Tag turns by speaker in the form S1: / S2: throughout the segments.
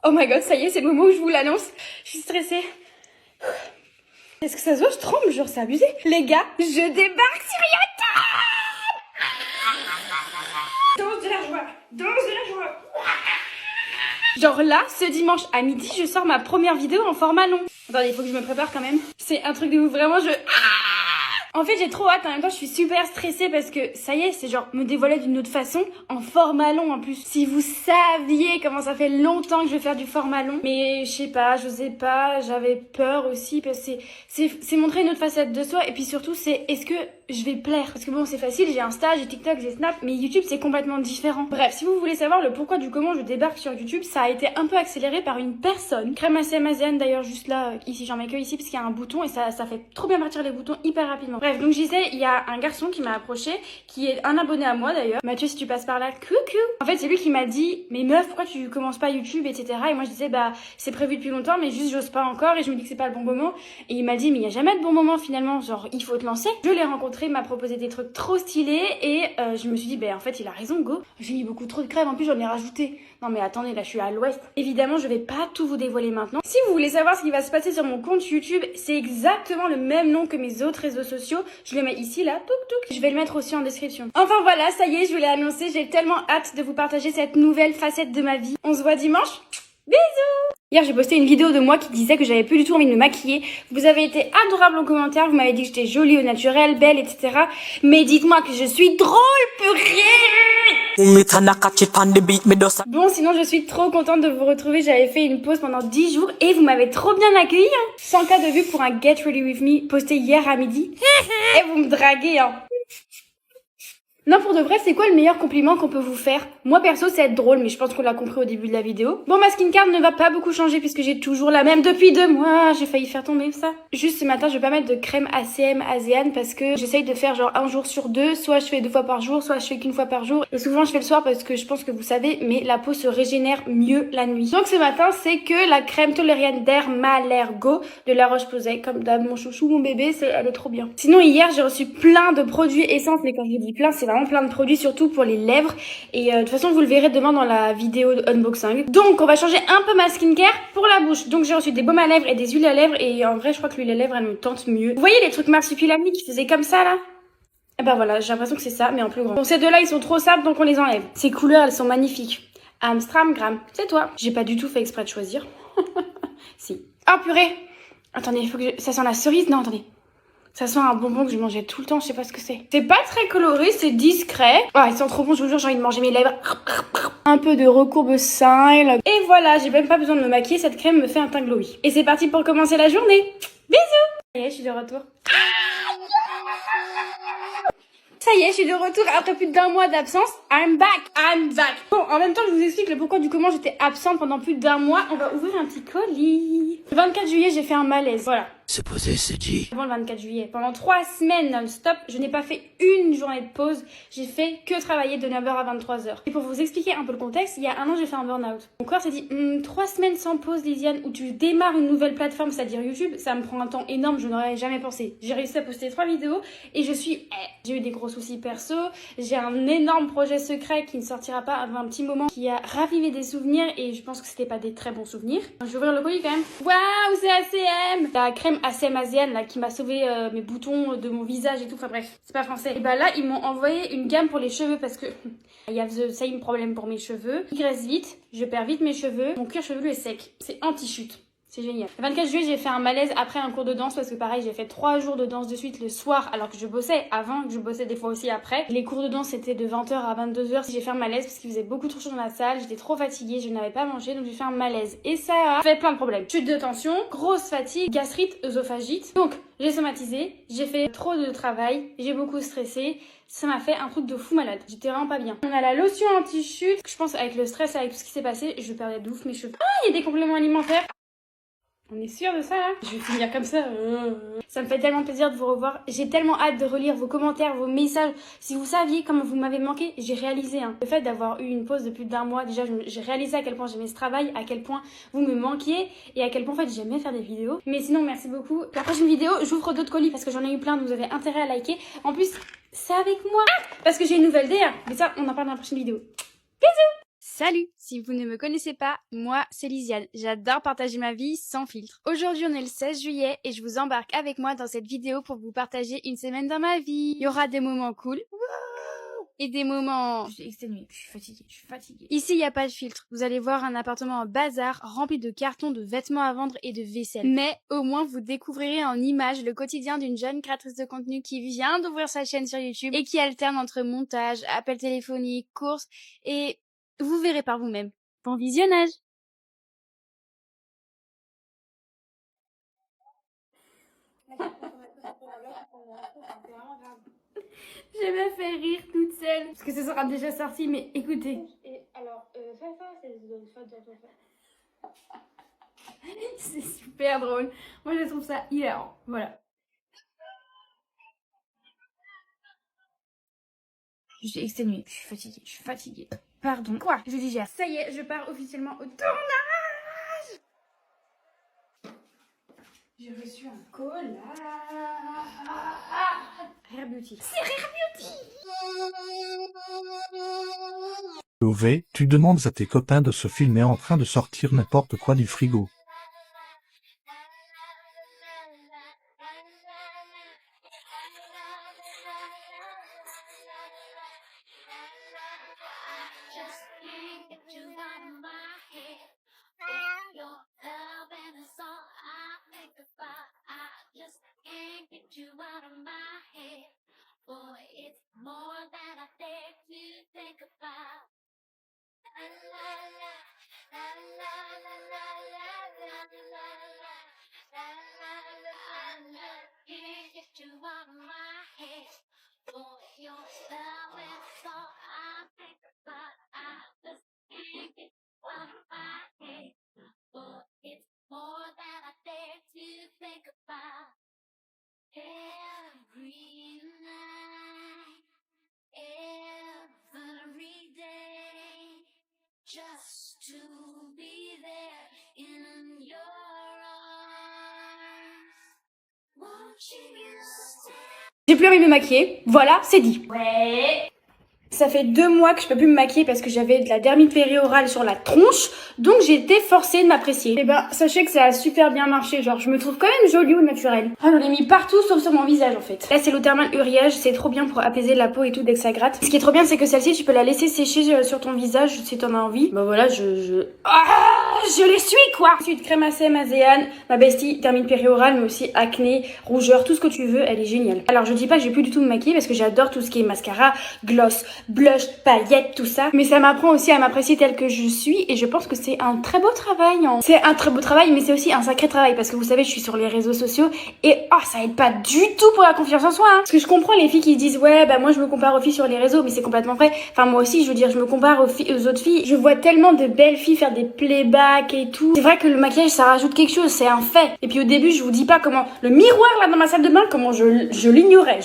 S1: Oh my god, ça y est, c'est le moment où je vous l'annonce. Je suis stressée. Est-ce que ça se voit? Je tremble, genre c'est abusé. Les gars, je débarque sur YouTube. Danse de la joie, danse de la joie. Genre là, ce dimanche à midi, je sors ma première vidéo en format long. Attendez, il faut que je me prépare quand même. C'est un truc de ouf, vraiment, En fait, j'ai trop hâte, en même temps, je suis super stressée parce que ça y est, c'est genre me dévoiler d'une autre façon, en format long en plus. Si vous saviez comment ça fait longtemps que je vais faire du format long, mais je sais pas, j'osais pas, j'avais peur aussi parce que c'est montrer une autre facette de soi et puis surtout c'est est-ce que je vais plaire? Parce que bon, c'est facile, j'ai Insta, j'ai TikTok, j'ai Snap, mais YouTube c'est complètement différent. Bref, si vous voulez savoir le pourquoi du comment je débarque sur YouTube, ça a été un peu accéléré par une personne. Crème ACM Asiane d'ailleurs, juste là, ici, j'en mets que ici parce qu'il y a un bouton et ça fait trop bien partir les boutons hyper rapidement. Bref, donc je disais, il y a un garçon qui m'a approché, qui est un abonné à moi d'ailleurs. Mathieu, si tu passes par là, coucou. En fait, c'est lui qui m'a dit, mais meuf, pourquoi tu commences pas YouTube, etc. Et moi je disais, bah c'est prévu depuis longtemps, mais juste j'ose pas encore et je me dis que c'est pas le bon moment. Et il m'a dit, mais il y a jamais de bon moment finalement, genre il faut te lancer. Je l'ai rencontré, il m'a proposé des trucs trop stylés et je me suis dit, ben en fait il a raison, go. J'ai mis beaucoup trop de crème, en plus j'en ai rajouté. Non mais attendez, là je suis à l'ouest. Évidemment, je vais pas tout vous dévoiler maintenant. Si vous voulez savoir ce qui va se passer sur mon compte YouTube, c'est exactement le même nom que mes autres réseaux sociaux. Je le mets ici, là, touc touc. Je vais le mettre aussi en description. Enfin voilà, ça y est, je vous l'ai annoncé. J'ai tellement hâte de vous partager cette nouvelle facette de ma vie. On se voit dimanche. Bisous! Hier, j'ai posté une vidéo de moi qui disait que j'avais plus du tout envie de me maquiller. Vous avez été adorables en commentaire, vous m'avez dit que j'étais jolie au naturel, belle, etc. Mais dites-moi que je suis drôle, purée! Bon, sinon, je suis trop contente de vous retrouver. J'avais fait une pause pendant 10 jours et vous m'avez trop bien accueilli, hein. 100K de vues pour un Get Ready With Me posté hier à midi. Et vous me draguez, hein. Non, pour de vrai, c'est quoi le meilleur compliment qu'on peut vous faire? Moi, perso, c'est être drôle, mais je pense qu'on l'a compris au début de la vidéo. Bon, ma skincare ne va pas beaucoup changer puisque j'ai toujours la même depuis 2 mois. J'ai failli faire tomber ça. Juste ce matin, je vais pas mettre de crème ACM Asiane parce que j'essaye de faire genre un jour sur 2. Soit je fais 2 fois par jour, soit je fais qu'une fois par jour. Et souvent, je fais le soir parce que je pense que vous savez, mais la peau se régénère mieux la nuit. Donc ce matin, c'est que la crème Toleriane Dermalergo de La Roche-Posay. Comme d'hab, mon chouchou, mon bébé, elle est trop bien. Sinon, hier, j'ai reçu plein de produits essences, mais quand je dis plein, c'est vraiment plein de produits, surtout pour les lèvres. Et de toute façon, vous le verrez demain dans la vidéo de unboxing. Donc, on va changer un peu ma skincare pour la bouche. Donc, j'ai reçu des baumes à lèvres et des huiles à lèvres. Et en vrai, je crois que l'huile à lèvres, elle me tente mieux. Vous voyez les trucs marsupilami qui faisaient comme ça, là? Et ben voilà, j'ai l'impression que c'est ça, mais en plus grand. Bon, ces deux-là, ils sont trop simples, donc on les enlève. Ces couleurs, elles sont magnifiques. Amstramgram, c'est toi. J'ai pas du tout fait exprès de choisir. Si. Oh, purée! Attendez, il faut que ça sent la cerise? Non, attendez. Ça sent un bonbon que je mangeais tout le temps, je sais pas ce que c'est. C'est pas très coloré, c'est discret. Ah, ils sont trop bons, je vous jure, j'ai envie de manger mes lèvres. Un peu de recourbe-sein. Et voilà, j'ai même pas besoin de me maquiller, cette crème me fait un teint glowy. Et c'est parti pour commencer la journée. Bisous! Ça y est, je suis de retour. Ça y est, je suis de retour après plus d'1 mois d'absence. I'm back. Bon, en même temps, je vous explique le pourquoi du comment j'étais absente pendant plus d'1 mois. On va ouvrir un petit colis. Le 24 juillet, j'ai fait un malaise, voilà.
S2: C'est posé, c'est dit.
S1: Avant le 24 juillet, pendant 3 semaines non-stop, je n'ai pas fait une journée de pause. J'ai fait que travailler de 9h à 23h. Et pour vous expliquer un peu le contexte, il y a 1 an, j'ai fait un burn-out. Mon corps s'est dit, 3 semaines sans pause, Lisiane, où tu démarres une nouvelle plateforme, c'est-à-dire YouTube, ça me prend un temps énorme, je n'aurais jamais pensé. J'ai réussi à poster 3 vidéos et je suis... J'ai eu des gros soucis perso, j'ai un énorme projet secret qui ne sortira pas avant un petit moment, qui a ravivé des souvenirs et je pense que c'était pas des très bons souvenirs. Je vais ouvrir le colis quand même. Waouh, c'est ACM! La crème ACM Asiane là qui m'a sauvé mes boutons de mon visage et tout, enfin bref, c'est pas français. Et bah là, ils m'ont envoyé une gamme pour les cheveux parce que il y a the same problème pour mes cheveux. Ils graissent vite, je perds vite mes cheveux, mon cuir chevelu est sec. C'est anti-chute. C'est génial. Le 24 juillet, j'ai fait un malaise après un cours de danse parce que pareil, j'ai fait 3 jours de danse de suite le soir alors que je bossais avant, que je bossais des fois aussi après. Les cours de danse c'était de 20h à 22h. J'ai fait un malaise parce qu'il faisait beaucoup trop chaud dans la salle, j'étais trop fatiguée, je n'avais pas mangé donc j'ai fait un malaise. Et ça a fait plein de problèmes. Chute de tension, grosse fatigue, gastrite, œsophagite. Donc j'ai somatisé, j'ai fait trop de travail, j'ai beaucoup stressé. Ça m'a fait un truc de fou malade. J'étais vraiment pas bien. On a la lotion anti-chute. Je pense avec le stress, avec tout ce qui s'est passé, je perdais de ouf mes cheveux. Ah, il y a des compléments alimentaires. On est sûr de ça là? Je vais finir comme ça. Ça me fait tellement plaisir de vous revoir. J'ai tellement hâte de relire vos commentaires, vos messages. Si vous saviez comment vous m'avez manqué, j'ai réalisé. Le fait d'avoir eu une pause de plus d'1 mois, déjà j'ai réalisé à quel point j'aimais ce travail, à quel point vous me manquiez et à quel point en fait j'aimais faire des vidéos. Mais sinon merci beaucoup. La prochaine vidéo, j'ouvre d'autres colis parce que j'en ai eu plein, donc vous avez intérêt à liker. En plus, c'est avec moi parce que j'ai une nouvelle DR. Mais ça, on en parle dans la prochaine vidéo. Bisous! Salut! Si vous ne me connaissez pas, moi c'est Lisiane. J'adore partager ma vie sans filtre. Aujourd'hui on est le 16 juillet et je vous embarque avec moi dans cette vidéo pour vous partager une semaine dans ma vie. Il y aura des moments cool et des moments... Je suis exténuée, je suis fatiguée. Ici il n'y a pas de filtre. Vous allez voir un appartement en bazar rempli de cartons, de vêtements à vendre et de vaisselle. Mais au moins vous découvrirez en images le quotidien d'une jeune créatrice de contenu qui vient d'ouvrir sa chaîne sur YouTube et qui alterne entre montage, appels téléphoniques, courses et... Vous verrez par vous-même. Bon visionnage! Je me fais rire toute seule. Parce que ce sera déjà sorti, mais écoutez. Et alors, c'est super drôle. Moi, je trouve ça hilarant. Voilà. Je suis exténuée. Je suis fatiguée. Pardon. Quoi? Je digère. Ça y est, je pars officiellement au tournage. J'ai reçu un collage. Rare Beauty. C'est Rare Beauty.
S2: Lové, tu demandes à tes copains de se filmer en train de sortir n'importe quoi du frigo.
S1: Just to be there in your arms, watching you stay. J'ai plus envie de me maquiller, voilà, c'est dit. Ouais. Ça fait 2 mois que je peux plus me maquiller parce que j'avais de la dermite périorale sur la tronche, donc j'ai été forcée de m'apprécier. Et ben, sachez que ça a super bien marché, genre je me trouve quand même jolie au naturel. Ah, j'en ai mis partout sauf sur mon visage en fait. Là c'est l'eau thermale Uriage, c'est trop bien pour apaiser la peau et tout dès que ça gratte. Ce qui est trop bien c'est que celle-ci tu peux la laisser sécher sur ton visage si t'en as envie. Bah voilà, je les suis quoi. Ensuite crème ACM Azéane, ma bestie, dermite périorale mais aussi acné, rougeur, tout ce que tu veux, elle est géniale. Alors je dis pas que je vais plus du tout me maquiller parce que j'adore tout ce qui est mascara, gloss, blush, paillettes, tout ça. Mais ça m'apprend aussi à m'apprécier telle que je suis et je pense que c'est un très beau travail. Hein. C'est un très beau travail mais c'est aussi un sacré travail parce que vous savez je suis sur les réseaux sociaux et ça aide pas du tout pour la confiance en soi. Hein. Parce que je comprends les filles qui disent ouais bah moi je me compare aux filles sur les réseaux mais c'est complètement vrai. Enfin moi aussi je veux dire je me compare aux autres filles. Je vois tellement de belles filles faire des playbacks et tout. C'est vrai que le maquillage ça rajoute quelque chose, c'est un fait. Et puis au début je vous dis pas comment le miroir là dans ma salle de bain comment je l'ignorais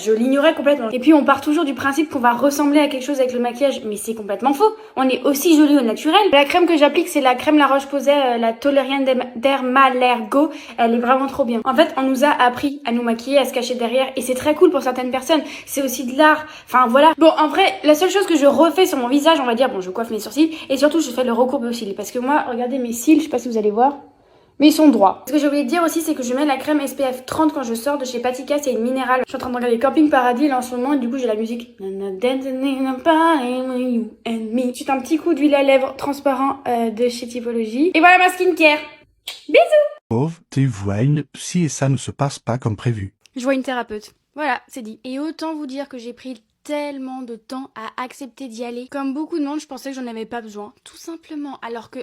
S1: complètement. Et puis on part toujours du principe qu'on va ressembler à quelque chose avec le maquillage, mais c'est complètement faux. On est aussi jolie au naturel. La crème que j'applique, c'est la crème La Roche-Posay, la Toleriane Dermalergo. Elle est vraiment trop bien. En fait, on nous a appris à nous maquiller, à se cacher derrière, et c'est très cool pour certaines personnes. C'est aussi de l'art. Enfin, voilà. Bon, en vrai, la seule chose que je refais sur mon visage, on va dire, bon, je coiffe mes sourcils, et surtout, je fais le recourbe aux cils. Parce que moi, regardez mes cils, je sais pas si vous allez voir. Mais ils sont droits. Ce que j'ai oublié de dire aussi, c'est que je mets la crème SPF 30 quand je sors de chez Patika, c'est une minérale. Je suis en train de regarder Camping Paradis là en ce moment et du coup j'ai la musique. Ensuite un petit coup d'huile à lèvres transparent de chez Typologie. Et voilà ma skincare. Bisous.
S2: Pauvre, tu vois une psy et ça ne se passe pas comme prévu.
S1: Je vois une thérapeute. Voilà, c'est dit. Et autant vous dire que j'ai pris tellement de temps à accepter d'y aller. Comme beaucoup de monde, je pensais que j'en avais pas besoin. Tout simplement. Alors que,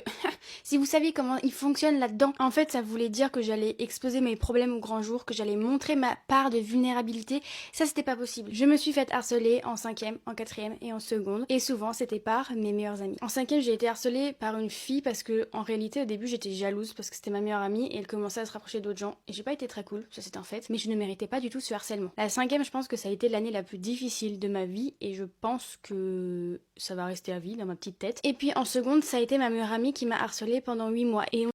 S1: si vous saviez comment il fonctionne là-dedans, en fait, ça voulait dire que j'allais exposer mes problèmes au grand jour, que j'allais montrer ma part de vulnérabilité. Ça, c'était pas possible. Je me suis faite harceler en 5e, en 4e et en seconde. Et souvent, c'était par mes meilleurs amis. En 5e, j'ai été harcelée par une fille parce que, en réalité, au début, j'étais jalouse parce que c'était ma meilleure amie et elle commençait à se rapprocher d'autres gens. Et j'ai pas été très cool, ça c'est un fait. Mais je ne méritais pas du tout ce harcèlement. La 5e, je pense que ça a été l'année la plus difficile de ma vie et je pense que ça va rester à vie dans ma petite tête. Et puis en seconde, ça a été ma meilleure amie qui m'a harcelée pendant 8 mois. Et